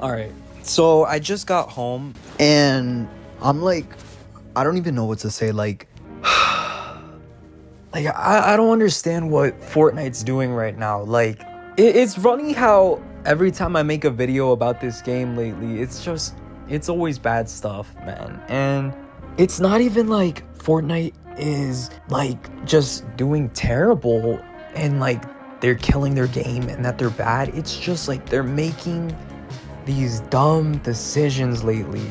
All right. So I just got home and I'm like, I don't even know what to say. Like I don't understand what Fortnite's doing right now. Like, it's funny how every time I make a video about this game lately, it's always bad stuff, man. And it's not even like Fortnite is like just doing terrible and like they're killing their game and that they're bad. It's just like they're making these dumb decisions lately.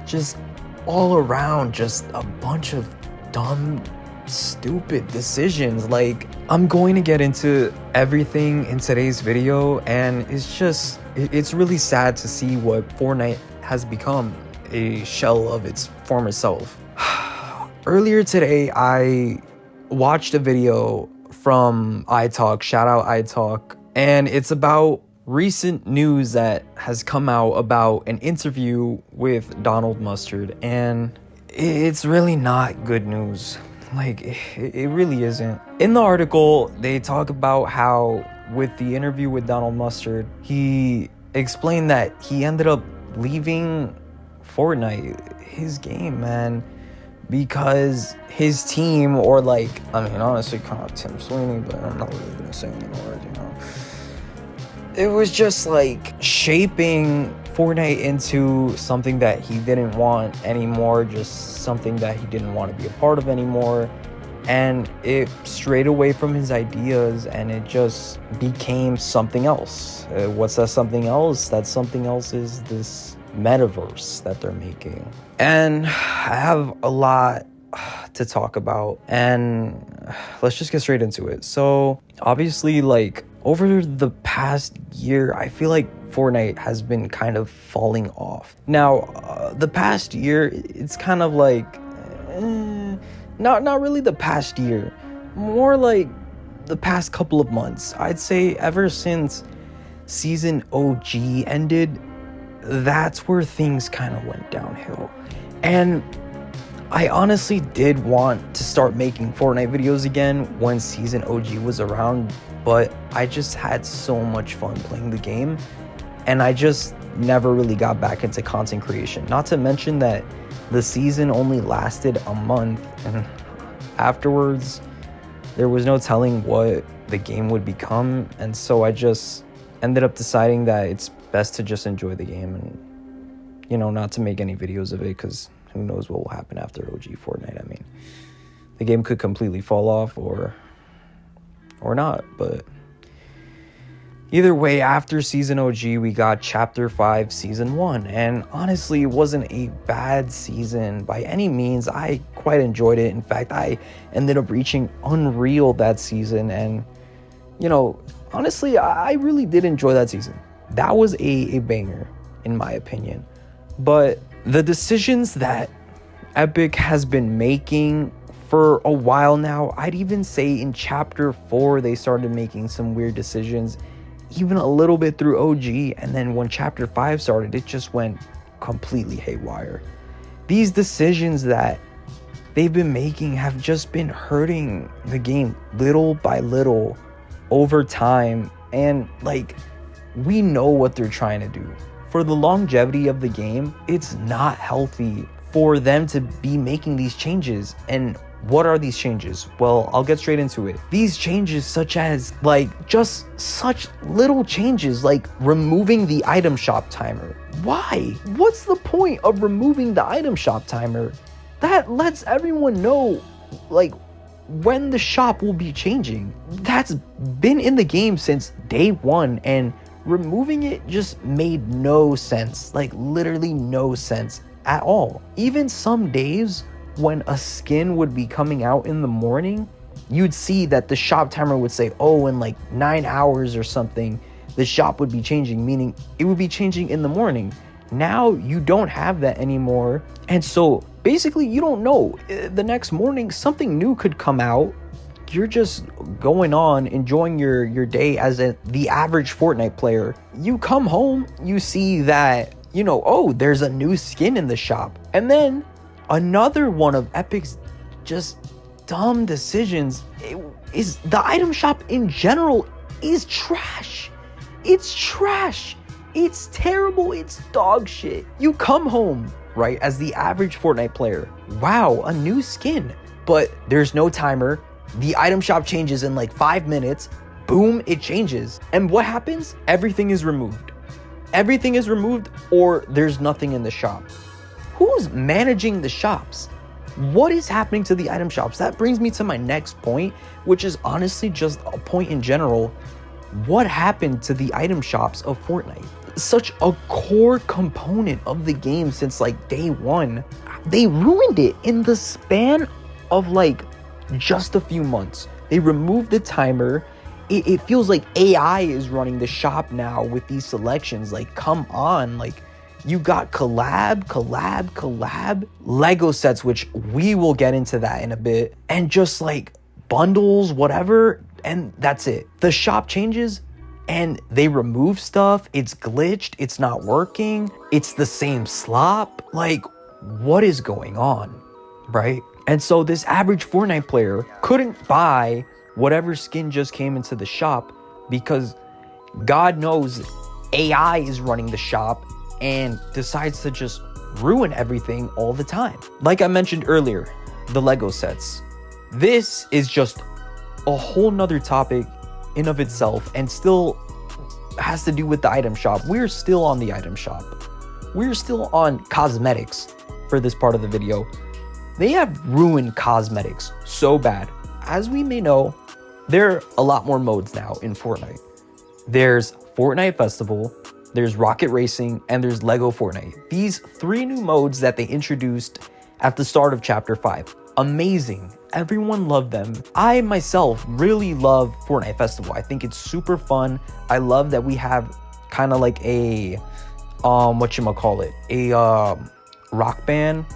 Just all around, just a bunch of dumb, stupid decisions. Like, I'm going to get into everything in today's video, and it's really sad to see what Fortnite has become, a shell of its former self. Earlier today, I watched a video from Italk, shout out Italk, and it's about recent news that has come out about an interview with Donald Mustard, and it's really not good news. Like, it really isn't. In the article, they talk about how with the interview with Donald Mustard, he explained that he ended up leaving Fortnite, his game, man, because his team, or like, I mean, honestly, kind of Tim Sweeney, but I'm not really gonna say anymore, you know. It was just like shaping Fortnite into something that he didn't want anymore, just something that he didn't want to be a part of anymore. And it strayed away from his ideas and it just became something else. What's that something else? That something else is this metaverse that they're making. And I have a lot to talk about, and let's just get straight into it. So obviously, like, over the past year, I feel like Fortnite has been kind of falling off. Now, the past year, it's kind of like, not really the past year, more like the past couple of months. I'd say ever since season OG ended, that's where things kind of went downhill. And I honestly did want to start making Fortnite videos again when season OG was around, but I just had so much fun playing the game, and I just never really got back into content creation. Not to mention that the season only lasted a month, and afterwards, there was no telling what the game would become, and so I just ended up deciding that it's best to just enjoy the game and, you know, not to make any videos of it, because who knows what will happen after OG Fortnite. I mean, the game could completely fall off or not, but either way, after season OG, we got chapter 5 season 1, and honestly, it wasn't a bad season by any means. I quite enjoyed it. In fact, I ended up reaching Unreal that season, and, you know, honestly, I really did enjoy that season. That was a banger, in my opinion. But the decisions that Epic has been making for a while now, I'd even say in chapter 4, they started making some weird decisions, even a little bit through OG. And then when chapter 5 started, it just went completely haywire. These decisions that they've been making have just been hurting the game little by little over time. And like, we know what they're trying to do. For the longevity of the game, it's not healthy for them to be making these changes. And what are these changes? Well, I'll get straight into it. These changes, such as like just such little changes like removing the item shop timer. Why? What's the point of removing the item shop timer? That lets everyone know like when the shop will be changing. That's been in the game since day one, and removing it just made no sense. Like, literally no sense at all. Even some days when a skin would be coming out in the morning, you'd see that the shop timer would say, oh, in like 9 hours or something, the shop would be changing, meaning it would be changing in the morning. Now you don't have that anymore. And so basically you don't know. The next morning, something new could come out. You're just going on, enjoying your day as the average Fortnite player. You come home, you see that, you know, oh, there's a new skin in the shop. And then another one of Epic's just dumb decisions is the item shop in general is trash. It's trash. It's terrible. It's dog shit. You come home, right, as the average Fortnite player. Wow, a new skin. But there's no timer. The item shop changes in like 5 minutes. Boom, it changes. And what happens? Everything is removed. Everything is removed, or there's nothing in the shop. Who's managing the shops? What is happening to the item shops? That brings me to my next point, which is honestly just a point in general. What happened to the item shops of Fortnite? Such a core component of the game since like day one. They ruined it in the span of like just a few months. They removed the timer. It feels like AI is running the shop now with these selections. Like, come on, like, you got collab, Lego sets, which we will get into that in a bit, and just like bundles, whatever, and that's it. The shop changes and they remove stuff. It's glitched, it's not working, it's the same slop. Like, what is going on, right? And so this average Fortnite player couldn't buy whatever skin just came into the shop because God knows AI is running the shop and decides to just ruin everything all the time. Like I mentioned earlier, the Lego sets. This is just a whole nother topic in of itself and still has to do with the item shop. We're still on the item shop. We're still on cosmetics for this part of the video. They have ruined cosmetics so bad. As we may know, there are a lot more modes now in Fortnite. There's Fortnite Festival, there's Rocket Racing, and there's Lego Fortnite. These 3 new modes that they introduced at the start of Chapter 5. Amazing. Everyone loved them. I myself really love Fortnite Festival. I think it's super fun. I love that we have kind of like a, rock band.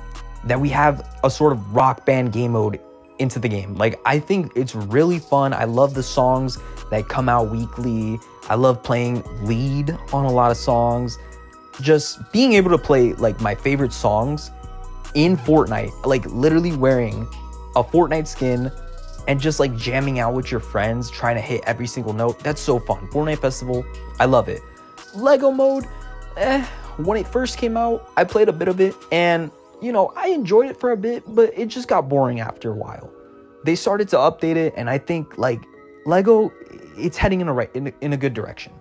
That we have a sort of rock band game mode into the game. Like, I think it's really fun. I love the songs that come out weekly. I love playing lead on a lot of songs. Just being able to play like my favorite songs in Fortnite, like literally wearing a Fortnite skin and just like jamming out with your friends, trying to hit every single note. That's so fun. Fortnite Festival, I love it. Lego mode, when it first came out, I played a bit of it and you know, I enjoyed it for a bit, but it just got boring after a while. They started to update it, and I think like Lego, it's heading in a good direction.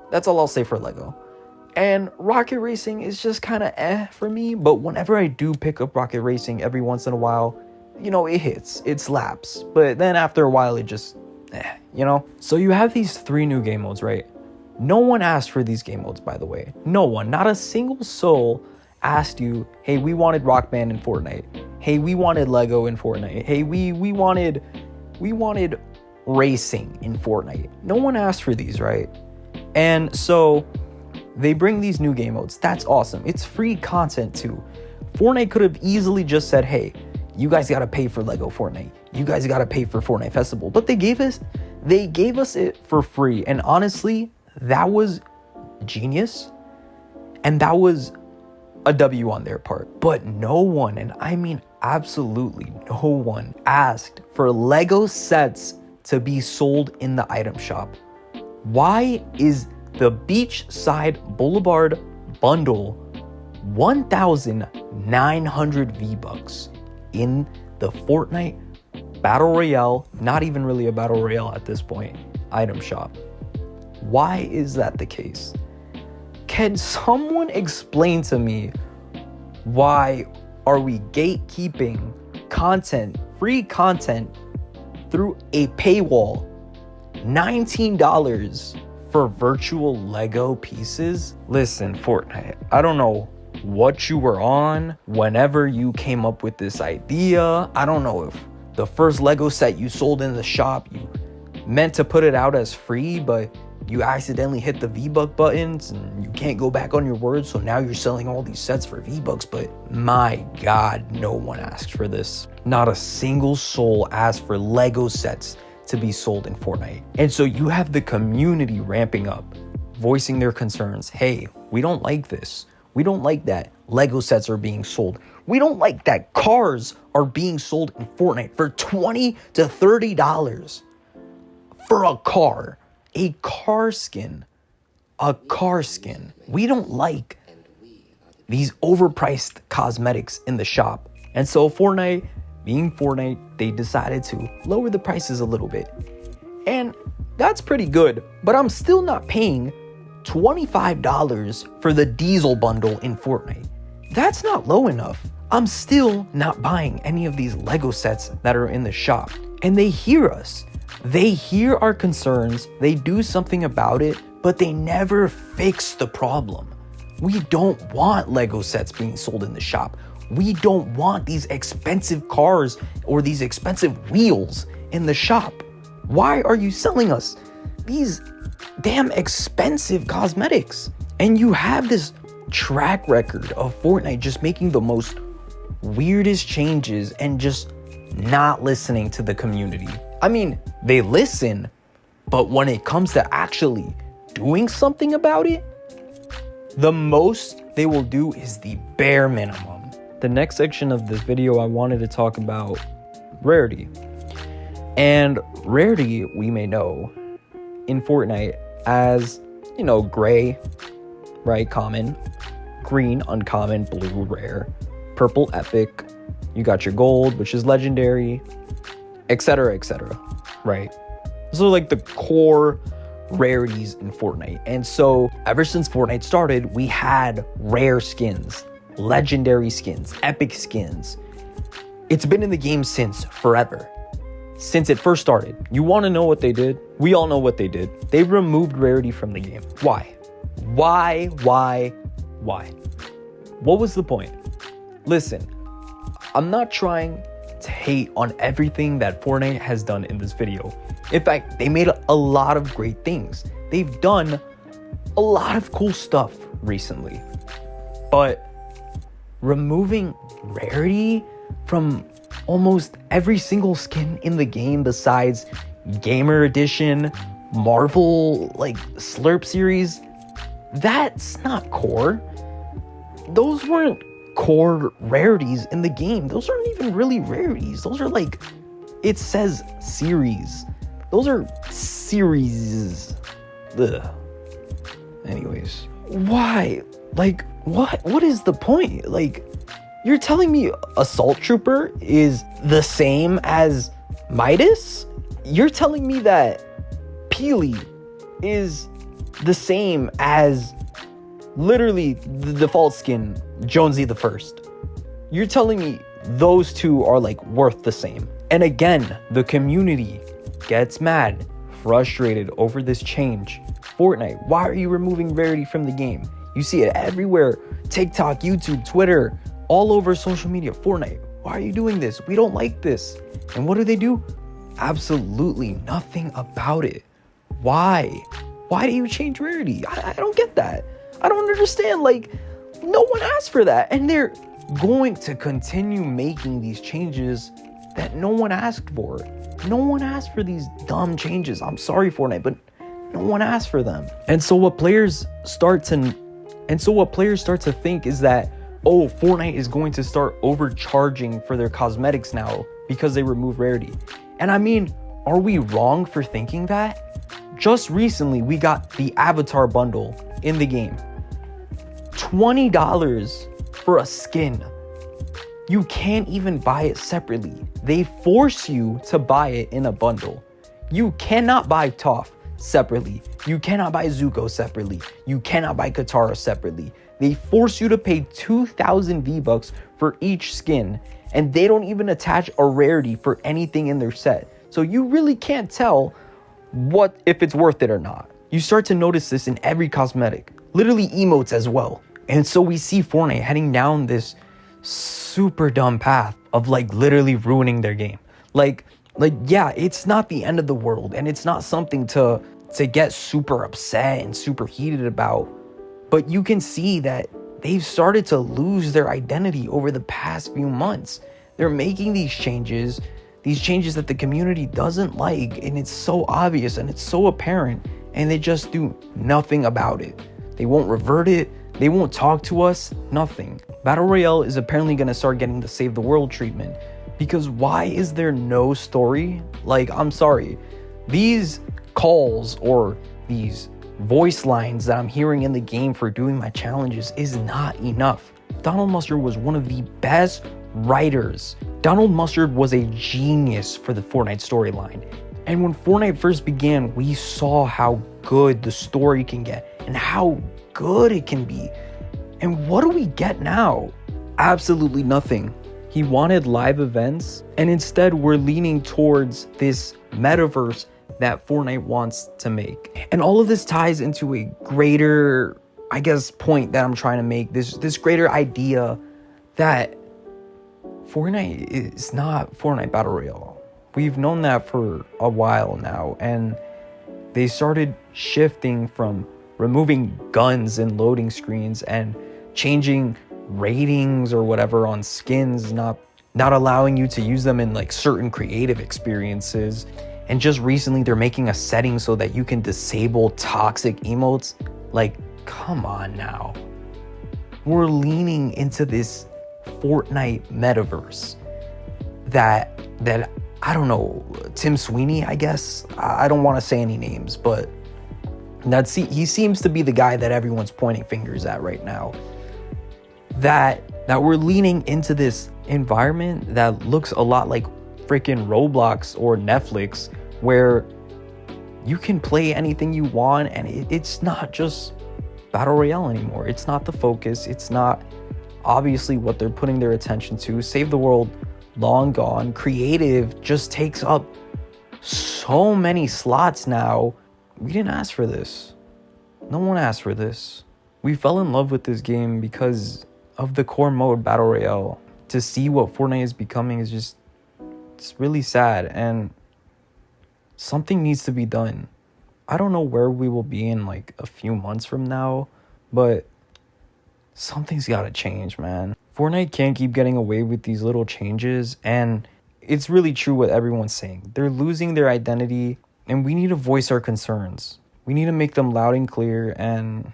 That's all I'll say for Lego. And Rocket Racing is just kind of for me, but whenever I do pick up Rocket Racing every once in a while, you know, it hits, it slaps. But then after a while, it just, you know? So you have these 3 new game modes, right? No one asked for these game modes, by the way. No one, not a single soul asked you, hey, we wanted Rock Band in Fortnite. Hey, we wanted Lego in Fortnite. Hey, we wanted racing in Fortnite. No one asked for these, right? And so they bring these new game modes. That's awesome. It's free content too. Fortnite could have easily just said, hey, you guys got to pay for Lego Fortnite. You guys got to pay for Fortnite Festival. But they gave us it for free. And honestly, that was genius. And that was a W on their part. But no one, and I mean absolutely no one, asked for Lego sets to be sold in the item shop. Why is the Beachside Boulevard bundle 1,900 V-Bucks in the Fortnite Battle Royale, not even really a Battle Royale at this point, item shop? Why is that the case? Can someone explain to me why are we gatekeeping content, free content, through a paywall? $19 for virtual Lego pieces? Listen, Fortnite, I don't know what you were on whenever you came up with this idea. I don't know if the first Lego set you sold in the shop, you meant to put it out as free, but you accidentally hit the V-Buck buttons and you can't go back on your word, so now you're selling all these sets for V-Bucks. But my God, no one asked for this. Not a single soul asked for Lego sets to be sold in Fortnite. And so you have the community ramping up, voicing their concerns. Hey, we don't like this. We don't like that Lego sets are being sold. We don't like that cars are being sold in Fortnite for $20 to $30 for a car skin. a car skin. We don't like these overpriced cosmetics in the shop. And so Fortnite, being Fortnite, they decided to lower the prices a little bit. And that's pretty good, but I'm still not paying $25 for the diesel bundle in Fortnite. That's not low enough. I'm still not buying any of these Lego sets that are in the shop. And they hear us. They hear our concerns, they do something about it, but they never fix the problem. We don't want Lego sets being sold in the shop. We don't want these expensive cars or these expensive wheels in the shop. Why are you selling us these damn expensive cosmetics? And you have this track record of Fortnite just making the most weirdest changes and just not listening to the community. I mean, they listen, but when it comes to actually doing something about it, the most they will do is the bare minimum. The next section of this video, I wanted to talk about rarity. And rarity, we may know in Fortnite as, gray, right, common, green, uncommon, blue, rare, purple, epic, you got your gold, which is legendary, etc., right? Those are like the core rarities in Fortnite. And so ever since Fortnite started, we had rare skins, legendary skins, epic skins. It's been in the game since forever. Since it first started. You want to know what they did? We all know what they did. They removed rarity from the game. Why? Why? What was the point? Listen, I'm not trying to hate on everything that Fortnite has done in this video. In fact, they made a lot of great things. They've done a lot of cool stuff recently. But removing rarity from almost every single skin in the game besides Gamer Edition, Marvel, Slurp series, that's not core. Those weren't core rarities in the game. Those aren't even really rarities. Those are it says series. Those are series. Ugh. Anyways, why? What is the point? You're telling me Assault Trooper is the same as Midas? You're telling me that Peely is the same as literally the default skin, Jonesy the First. You're telling me those two are worth the same. And again, the community gets mad, frustrated over this change. Fortnite, why are you removing rarity from the game? You see it everywhere. TikTok, YouTube, Twitter, all over social media. Fortnite, why are you doing this? We don't like this. And what do? Absolutely nothing about it. Why? Why do you change rarity? I don't get that. I don't understand. No one asked for that. And they're going to continue making these changes that no one asked for. No one asked for these dumb changes. I'm sorry, Fortnite, but no one asked for them. And so what players start to think is that, oh, Fortnite is going to start overcharging for their cosmetics now because they remove rarity. And I mean, are we wrong for thinking that? Just recently, we got the Avatar bundle in the game. $20 for a skin. You can't even buy it separately. They force you to buy it in a bundle. You cannot buy Toph separately. You cannot buy Zuko separately. You cannot buy Katara separately. They force you to pay 2,000 V-Bucks for each skin, and they don't even attach a rarity for anything in their set. So you really can't tell if it's worth it or not. You start to notice this in every cosmetic, literally emotes as well. And so we see Fortnite heading down this super dumb path of literally ruining their game. Yeah, it's not the end of the world, and it's not something to get super upset and super heated about. But you can see that they've started to lose their identity over the past few months. They're making these changes that the community doesn't like, and it's so obvious and it's so apparent, and they just do nothing about it. They won't revert it. They won't talk to us, nothing. Battle Royale is apparently going to start getting the Save the World treatment, because why is there no story? I'm sorry. These calls or these voice lines that I'm hearing in the game for doing my challenges is not enough. Donald Mustard was one of the best writers. Donald Mustard was a genius for the Fortnite storyline. And when Fortnite first began, we saw how good the story can get and how good it can be. And what do we get now? Absolutely nothing. He wanted live events, and instead we're leaning towards this metaverse that Fortnite wants to make. And all of this ties into a greater, I guess, point that I'm trying to make. This greater idea that Fortnite is not Fortnite Battle Royale. We've known that for a while now, and they started shifting from removing guns and loading screens and changing ratings or whatever on skins, not allowing you to use them in like certain creative experiences. And just recently they're making a setting so that you can disable toxic emotes. Like, come on now. We're leaning into this Fortnite metaverse that I don't know, Tim Sweeney, I guess. I don't want to say any names, but he seems to be the guy that everyone's pointing fingers at right now. That we're leaning into this environment that looks a lot like freaking Roblox or Netflix, where you can play anything you want, and it's not just Battle Royale anymore. It's not the focus. It's not obviously what they're putting their attention to. Save the World, long gone. Creative just takes up so many slots now. We didn't ask for this. No one asked for this. We fell in love with this game because of the core mode Battle Royale. To see what Fortnite is becoming is just, it's really sad, and something needs to be done. I don't know where we will be in like a few months from now, but something's got to change, man. Fortnite can't keep getting away with these little changes, and it's really true what everyone's saying. They're losing their identity, and we need to voice our concerns. We need to make them loud and clear, and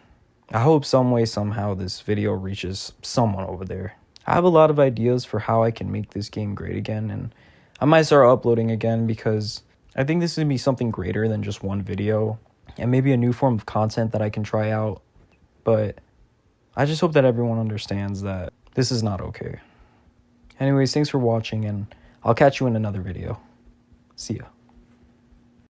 I hope some way, somehow, this video reaches someone over there. I have a lot of ideas for how I can make this game great again, and I might start uploading again because I think this is going to be something greater than just one video, and maybe a new form of content that I can try out. But I just hope that everyone understands that this is not okay. Anyways, thanks for watching, and I'll catch you in another video. See ya.